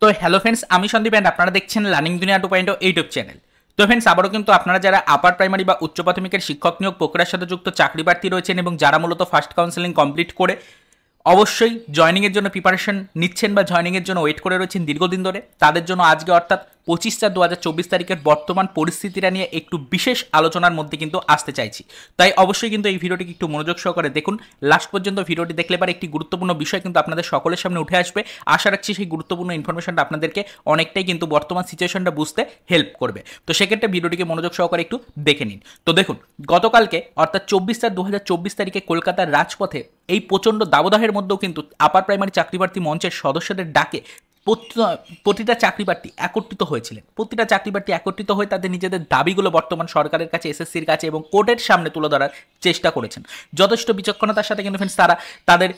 তো hello friends, আমি Sandeep and আপনারা দেখছেন লার্নিং দুনিয়া 2.0 ইউটিউব চ্যানেল। তো ফ্রেন্ডস, আবারও কিন্তু আপনারা যারা আপার প্রাইমারি বা উচ্চ প্রাথমিকের শিক্ষক নিয়োগ প্রক্রিয়ার সাথে যুক্ত চাকরি প্রার্থী রয়েছেন এবং যারা মূলত ফার্স্ট কাউন্সেলিং কমপ্লিট করে অবশ্যই জয়নিংয়ের জন্য প্রিপারেশন নিচ্ছেন বা জয়নিংয়ের জন্য ওয়েট করে রয়েছেন দীর্ঘদিন ধরে, তাদের জন্য আজকে অর্থাৎ 25/4/2024 তারিখের বর্তমান পরিস্থিতিটা নিয়ে একটু বিশেষ আলোচনার মধ্যে কিন্তু আসতে চাইছি। তাই অবশ্যই কিন্তু এই ভিডিওটিকে একটু মনোযোগ সহকারে দেখুন, লাস্ট পর্যন্ত ভিডিওটি দেখলে পরে একটি গুরুত্বপূর্ণ বিষয় কিন্তু আপনাদের সকলের সামনে উঠে আসবে। আশা রাখছি সেই গুরুত্বপূর্ণ ইনফরমেশনটা আপনাদেরকে অনেকটাই কিন্তু বর্তমান সিচুয়েশনটা বুঝতে হেল্প করবে। তো সেক্ষেত্রে ভিডিওটিকে মনোযোগ সহকারে একটু দেখে নিন। তো দেখুন, গতকালকে অর্থাৎ 24/4/2024 তারিখে কলকাতার রাজপথে এই প্রচণ্ড দাবদাহের মধ্যেও কিন্তু আপার প্রাইমারি চাকরি প্রার্থী মঞ্চের সদস্যদের ডাকে প্রতিটা চাকরি প্রার্থী একত্রিত হয়েছিলেন। প্রতিটা চাকরি প্রার্থী একত্রিত হয়ে তাদের নিজেদের দাবিগুলো বর্তমান সরকারের কাছে, এসএসসির কাছে এবং কোর্টের সামনে তুলে ধরার চেষ্টা করেছেন। যথেষ্ট বিচক্ষণতার সাথে কিন্তু ফ্রেন্ডস তারা তাদের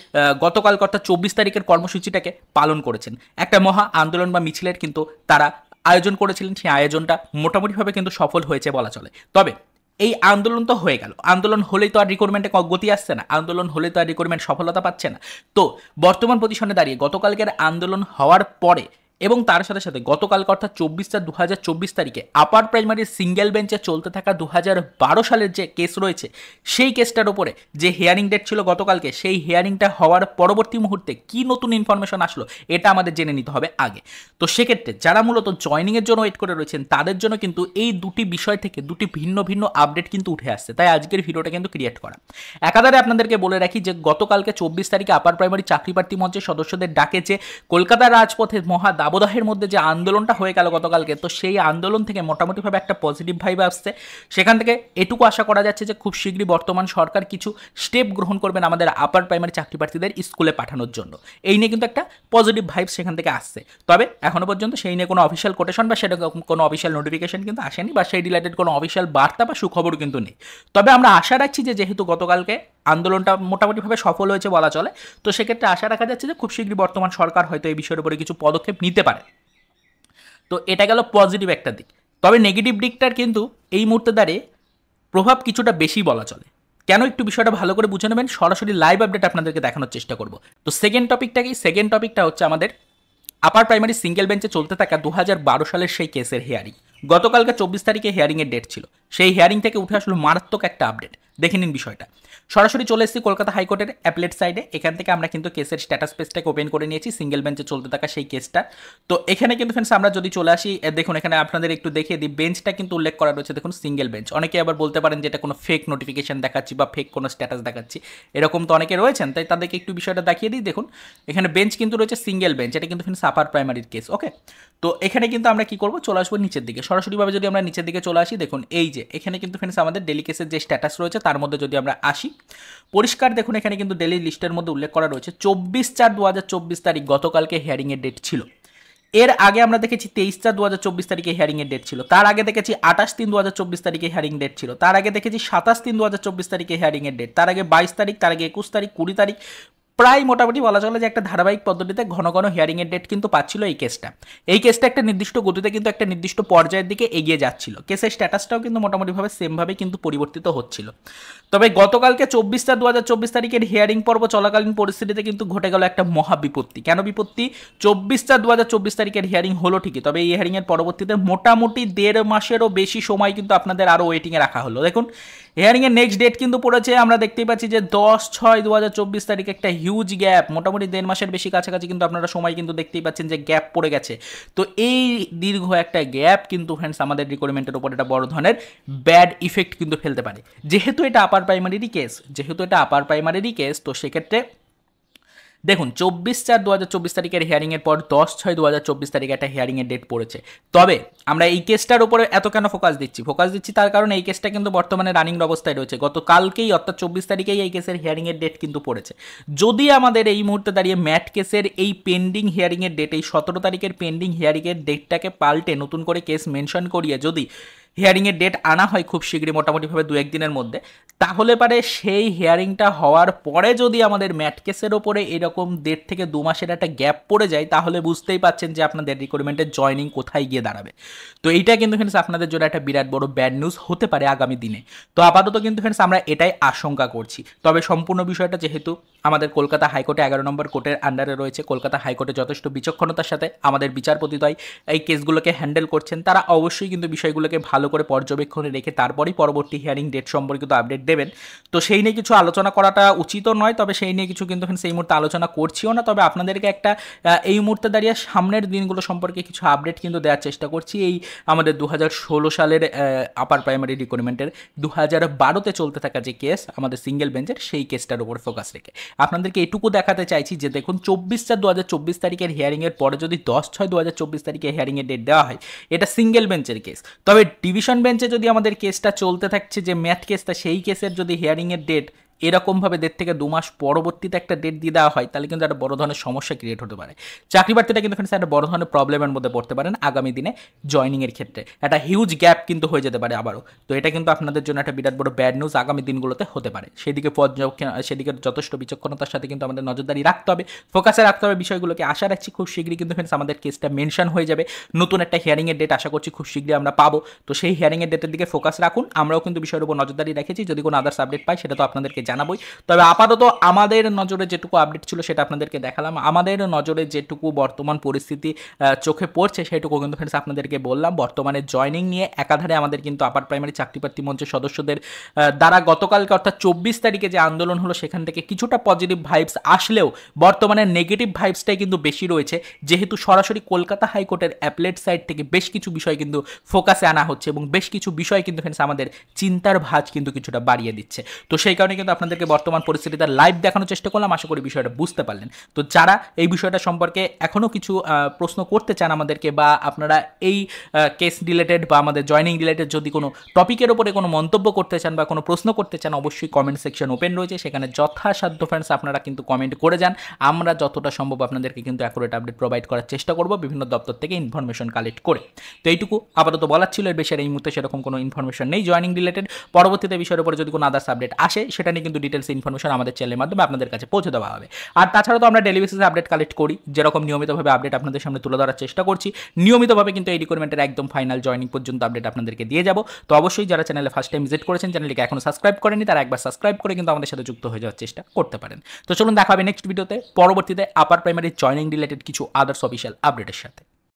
গতকাল অর্থাৎ 24 তারিখের কর্মসূচিটাকে পালন করেছেন। একটা মহা আন্দোলন বা মিছিলের কিন্তু তারা আয়োজন করেছিলেন। সেই আয়োজনটা মোটামুটিভাবে কিন্তু সফল হয়েছে বলা চলে। তবে এই আন্দোলন তো হয়ে গেল, আন্দোলন হলেই তো আর রিক্রুটমেন্টে গতি আসছে না, আন্দোলন হলেই তো আর রিক্রুটমেন্ট সফলতা পাচ্ছে না। তো বর্তমান পজিশনে দাঁড়িয়ে গতকালকের আন্দোলন হওয়ার পরে এবং তার সাথে সাথে গতকাল অর্থাৎ 24/4/2024 তারিখে আপার প্রাইমারির সিঙ্গেল বেঞ্চে চলতে থাকা 2012 সালের যে কেস রয়েছে, সেই কেসটার উপরে যে হিয়ারিং ডেট ছিল গতকালকে, সেই হিয়ারিংটা হওয়ার পরবর্তী মুহূর্তে কি নতুন ইনফরমেশন আসলো এটা আমাদের জেনে নিতে হবে আগে। তো সেক্ষেত্রে যারা মূলত জয়নিংয়ের জন্য ওয়েট করে রয়েছেন তাদের জন্য কিন্তু এই দুটি বিষয় থেকে দুটি ভিন্ন ভিন্ন আপডেট কিন্তু উঠে আসছে। তাই আজকের ভিডিওটা কিন্তু ক্রিয়েট করা। একাধারে আপনাদেরকে বলে রাখি যে গতকালকে 24 তারিখে আপার প্রাইমারি চাকরি প্রার্থী মঞ্চের সদস্যদের ডাকে যে কলকাতার রাজপথে মহা দাবদাহের মধ্যে যে আন্দোলনটা হয়ে গেল গতকালকে, তো সেই আন্দোলন থেকে মোটামুটিভাবে একটা পজিটিভ ভাইব আসছে। সেখান থেকে এটুকু আশা করা যাচ্ছে যে খুব শীঘ্রই বর্তমান সরকার কিছু স্টেপ গ্রহণ করবেন আমাদের আপার প্রাইমারি চাকরি প্রার্থীদের স্কুলে পাঠানোর জন্য। এই নিয়ে কিন্তু একটা পজিটিভ ভাইব সেখান থেকে আসছে। তবে এখনো পর্যন্ত সেই নিয়ে কোনো অফিসিয়াল কোটেশন বা সেটা কোনো অফিসিয়াল নোটিফিকেশন কিন্তু আসেনি বা সেই রিলেটেড কোনো অফিসিয়াল বার্তা বা সুখবর কিন্তু নেই। তবে আমরা আশা রাখছি যে যেহেতু গতকালকে আন্দোলনটা মোটামুটিভাবে সফল হয়েছে বলা চলে, তো সেক্ষেত্রে আশা রাখা যাচ্ছে যে খুব শীঘ্রই বর্তমান সরকার হয়তো এই বিষয়ের উপরে কিছু পদক্ষেপ নিতে পারে। তো এটা গেল পজিটিভ একটা দিক। তবে নেগেটিভ দিকটার কিন্তু এই মুহূর্তে দাঁড়িয়ে প্রভাব কিছুটা বেশি বলা চলে। কেন, একটু বিষয়টা ভালো করে বুঝে নেবেন, সরাসরি লাইভ আপডেট আপনাদেরকে দেখানোর চেষ্টা করব। তো সেকেন্ড টপিকটা হচ্ছে আমাদের আপার প্রাইমারি সিঙ্গেল বেঞ্চে চলতে থাকা 2012 সালের সেই কেসের হিয়ারিং। গতকালকে 24 তারিখে হিয়ারিংয়ের ডেট ছিল। সেই হিয়ারিং থেকে উঠে আসলো মারাত্মক একটা আপডেট। দেখে নিন বিষয়টা। সরাসরি চলে এসেছি কলকাতা হাইকোর্টের অ্যাপলেট সাইডে। এখান থেকে আমরা কিন্তু কেসের স্ট্যাটাস পেজটাকে ওপেন করে নিয়েছি, সিঙ্গেল বেঞ্চে চলতে থাকা সেই কেসটা। তো এখানে কিন্তু ফ্রেন্ডস আমরা যদি চলে আসি, দেখুন এখানে আপনাদের একটু দেখিয়ে দিই, বেঞ্চটা কিন্তু উল্লেখ করা রয়েছে। দেখুন সিঙ্গেল বেঞ্চ। অনেকে আবার বলতে পারেন যে এটা কোনো ফেক নোটিফিকেশন দেখাচ্ছি বা ফেক কোনো স্ট্যাটাস দেখাচ্ছি, এরকম তো অনেকে রয়েছেন, তাই তাদেরকে একটু বিষয়টা দেখিয়ে দিই। দেখুন এখানে বেঞ্চ কিন্তু রয়েছে সিঙ্গেল বেঞ্চ, এটা কিন্তু ফ্রেন্ডস আপার প্রাইমারির কেস। ওকে, তো এখানে কিন্তু আমরা কি করবো, চলে আসবো নিচের দিকে। সরাসরিভাবে যদি আমরা নিচের দিকে চলে আসি, দেখুন এই যে এখানে কিন্তু ফ্রেন্ডস আমাদের ডেলি কেসের যে স্ট্যাটাস রয়েছে তার মধ্যে যদি আমরা আসি, পরিষ্কার দেখুন এখানে কিন্তু ডেলি লিস্টের মধ্যে উল্লেখ করা রয়েছে 24/4/2024 তারিখ গতকালকে হিয়ারিংয়ের ডেট ছিল। এর আগে আমরা দেখেছি 23/4/2024 তারিখে হিয়ারিংয়ের ডেট ছিল। তার আগে দেখেছি 28/3/2024 তারিখে হিয়ারিং ডেট ছিল। তার আগে দেখেছি 27/3/2024 তারিখে হিয়ারিংয়ের ডেট। তার আগে 22 তারিখ, তার আগে 21 তারিখ, 20 তারিখ, প্রায় মোটামুটি বলা চলে যে একটা ধারাবাহিক পদ্ধতিতে ঘন ঘন হিয়ারিংয়ের ডেট কিন্তু পাচ্ছিল এই কেসটা। এই কেসটা একটা নির্দিষ্ট গতিতে কিন্তু একটা নির্দিষ্ট পর্যায়ের দিকে এগিয়ে যাচ্ছিল। কেসের স্ট্যাটাসটাও কিন্তু মোটামুটিভাবে সেমভাবে কিন্তু পরিবর্তিত হচ্ছিল। তবে গতকালকে 24/4/2024 তারিখের হিয়ারিং পর্ব চলাকালীন পরিস্থিতিতে কিন্তু ঘটে গেল একটা মহা বিপত্তি। কেন বিপত্তি? 24/4/2024 তারিখের হিয়ারিং হলো ঠিকই, তবে এই হিয়ারিংয়ের পরবর্তীতে মোটামুটি 1.5 মাসেরও বেশি সময় কিন্তু আপনাদের আরও ওয়েটিংয়ে রাখা হলো। দেখুন হিয়ারিংয়ের নেক্সট ডেট কিন্তু পড়েছে, আমরা দেখতেই পাচ্ছি যে 10/6/2024 তারিখে একটা হিউজ গ্যাপ, মোটামুটি 1.5 মাসের বেশি কাছাকাছি কিন্তু আপনারা সময় কিন্তু দেখতেই পাচ্ছেন যে গ্যাপ পড়ে গেছে। তো এই দীর্ঘ একটা গ্যাপ কিন্তু ফ্রেন্ডস আমাদের রিক্রুটমেন্টের উপর একটা বড় ধরনের ব্যাড ইফেক্ট কিন্তু ফেলতে পারে। যেহেতু এটা আপার প্রাইমারিরই কেস, তো সেক্ষেত্রে দেখুন 24/4/2024 তারিখের হিয়ারিংয়ের পর 10/6/2024 তারিখে একটা হিয়ারিংয়ের ডেট পড়েছে। তবে আমরা এই কেসটার উপরে এত কেন ফোকাস দিচ্ছি তার কারণ এই কেসটা কিন্তু বর্তমানে রানিং অবস্থায় রয়েছে। গতকালকেই অর্থাৎ 24 তারিখেই এই কেসের হিয়ারিংয়ের ডেট কিন্তু পড়েছে। যদি আমাদের এই মুহূর্তে দাঁড়িয়ে ম্যাট কেসের এই পেন্ডিং হিয়ারিংয়ের ডেট, এই 17 তারিখের পেন্ডিং হিয়ারিংয়ের ডেটটাকে পাল্টে নতুন করে কেস মেনশন করিয়ে যদি হিয়ারিংয়ের ডেট আনা হয় খুব শীঘ্রই, মোটামুটিভাবে 2-1 দিনের মধ্যে, তাহলে পারে সেই হিয়ারিংটা হওয়ার পরে যদি আমাদের ম্যাট কেসের ওপরে এরকম 1.5 থেকে 2 মাসের একটা গ্যাপ পড়ে যায়, তাহলে বুঝতেই পাচ্ছেন যে আপনাদের রিক্রুটমেন্টের জয়নিং কোথায় গিয়ে দাঁড়াবে। তো এইটা কিন্তু ফ্রেন্ডস আপনাদের জন্য একটা বিরাট বড় ব্যাড নিউজ হতে পারে আগামী দিনে। তো আপাতত কিন্তু ফ্রেন্ডস আমরা এটাই আশঙ্কা করছি। তবে সম্পূর্ণ বিষয়টা যেহেতু আমাদের কলকাতা হাইকোর্টে 11 নম্বর কোর্টের আন্ডারে রয়েছে। কলকাতা হাইকোর্টে যথেষ্ট বিচক্ষণতার সাথে আমাদের বিচারপতিদ্বয় এই কেসগুলোকে হ্যান্ডেল করছেন। তারা অবশ্যই কিন্তু বিষয়গুলোকে ভালো করে পর্যবেক্ষণে রেখে তারপরেই পরবর্তী হিয়ারিং ডেট সম্পর্কিত আপডেট দেবেন। তো সেই নিয়ে কিছু আলোচনা করাটা উচিতও নয়, তবে সেই নিয়ে কিছু কিন্তু সেই মুহূর্তে আলোচনা করছিও না। তবে আপনাদেরকে একটা এই মুহূর্তে দাঁড়িয়ে সামনের দিনগুলো সম্পর্কে কিছু আপডেট কিন্তু দেওয়ার চেষ্টা করছি। এই আমাদের 2016 সালের আপার প্রাইমারি রিক্রুটমেন্টের 2012-তে চলতে থাকা যে কেস আমাদের সিঙ্গেল বেঞ্চের, সেই কেসটার উপর ফোকাস রেখে আপনাদেরকে এটুকু দেখাতে চাইছি যে দেখুন 24/4/2024 তারিখের হিয়ারিংয়ের পরে যদি 10/6/2024 তারিখে হিয়ারিংয়ের ডেট দেওয়া হয়, এটা সিঙ্গেল বেঞ্চের কেস। তবে ডিভিশন বেঞ্চে যদি আমাদের কেসটা চলতে থাকছে, যে ম্যাথ কেসটা, সেই কেসের যদি হিয়ারিংয়ের ডেট এরকমভাবে 1.5 থেকে 2 মাস পরবর্তীতে একটা ডেট দিয়ে দেওয়া হয়, তাহলে কিন্তু একটা বড় ধরনের সমস্যা ক্রিয়েট হতে পারে। চাকরি প্রার্থীরা কিন্তু এখানে একটা বড় ধরনের প্রবলেমের মধ্যে পড়তে পারেন আগামী দিনে জয়নিংয়ের ক্ষেত্রে। একটা হিউজ গ্যাপ কিন্তু হয়ে যেতে পারে আবারও। তো এটা কিন্তু আপনাদের জন্য একটা বিরাট বড় ব্যাড নিউজ আগামী দিনগুলোতে হতে পারে। সেদিকে যথেষ্ট বিচক্ষণতার সাথে কিন্তু আমাদের নজরদারি রাখতে হবে, ফোকাসে রাখতে হবে বিষয়গুলোকে। আশা রাখছি খুব শীঘ্রই কিন্তু ফ্রেন্ডস আমাদের কেসটা মেনশন হয়ে যাবে। নতুন একটা হিয়ারিংয়ের ডেট আশা করছি খুব শীঘ্রই আমরা পাবো। তো সেই হিয়ারিংয়ের ডেটের দিকে ফোকাস রাখুন। আমরাও কিন্তু বিষয়ের উপর নজরদারি রেখেছি। যদি কোনো আদার্স আপডেট পাই সেটা তো আপনাদেরকে জানাবোই। তবে আপাতত আমাদের নজরে যেটুকু আপডেট ছিল সেটা আপনাদেরকে দেখালাম। আমাদের নজরে যেটুকু বর্তমান পরিস্থিতি চোখে পড়ছে সেটুকু কিন্তু ফ্রেন্ডস আপনাদেরকে বললাম। বর্তমানে জয়নিং নিয়ে একাধারে আমাদের কিন্তু আপার প্রাইমারি চাকরিপ্রার্থী মঞ্চের সদস্যদের দ্বারা গতকালকে অর্থাৎ 24 তারিখে যে আন্দোলন হলো, সেখান থেকে কিছুটা পজিটিভ ভাইবস আসলেও বর্তমানে নেগেটিভ ভাইবসটাই কিন্তু বেশি রয়েছে, যেহেতু সরাসরি কলকাতা হাইকোর্টের অ্যাপেলেট সাইড থেকে বেশ কিছু বিষয় কিন্তু ফোকাসে আনা হচ্ছে এবং বেশ কিছু বিষয় কিন্তু ফ্রেন্ডস আমাদের চিন্তার ভাঁজ কিন্তু কিছুটা বাড়িয়ে দিচ্ছে। তো সেই কারণে কিন্তু আপনাদেরকে বর্তমান পরিস্থিতিটা লাইভ দেখানোর চেষ্টা করলাম। আশা করি বিষয়টা বুঝতে পারলেন। তো যারা এই বিষয়টা সম্পর্কে এখনও কিছু প্রশ্ন করতে চান আমাদেরকে, বা আপনারা এই কেস রিলেটেড বা আমাদের জয়নিং রিলেটেড যদি কোনো টপিকের ওপরে কোনো মন্তব্য করতে চান বা কোনো প্রশ্ন করতে চান, অবশ্যই কমেন্ট সেকশন ওপেন রয়েছে, সেখানে যথাসাধ্য ফ্রেন্ডস আপনারা কিন্তু কমেন্ট করে যান। আমরা যতটা সম্ভব আপনাদেরকে কিন্তু অ্যাকুরেট আপডেট প্রোভাইড করার চেষ্টা করব বিভিন্ন দপ্তর থেকে ইনফরমেশন কালেক্ট করে। তো এইটুকু আপাতত বলার ছিল। এর বেশি এই মুহূর্তে সেরকম কোনো ইনফরমেশন নেই জয়নিং রিলেটেড। পরবর্তীতে বিষয়ের উপরে যদি কোনো আদার্স আপডেট আসে, সেটা নিয়ে কিন্তু ডিটেলস ইনফরমেশন আমাদের চ্যানেলের মাধ্যমে আপনাদের কাছে পৌঁছে দেওয়া হবে। আর তাছাড়া তো আমরা ডেলি বেসিসে আপডেট কালেক্ট করি, যেরকম নিয়মিতভাবে আপডেট আপনাদের সামনে তুলে ধরার চেষ্টা করছি। নিয়মিতভাবে কিন্তু এই রিক্রুটমেন্টের একদম ফাইনাল জয়নিং পর্যন্ত আপডেট আপনাদেরকে দিয়ে যাব। তো অবশ্যই যারা চ্যানেলে ফার্স্ট টাইম ভিজিট করেছেন, চ্যানেলটিকে এখনো সাবস্ক্রাইব করেনি, তারা একবার সাবস্ক্রাইব করে কিন্তু আমাদের সাথে যুক্ত হয়ে যাওয়ার চেষ্টা করতে পারেন। তো চলুন দেখা হবে নেক্সট ভিডিওতে পরবর্তীতে আপার প্রাইমারি জয়নিং রিলেটেড কিছু আদার্স অফিসিয়াল আপডেটের সাথে।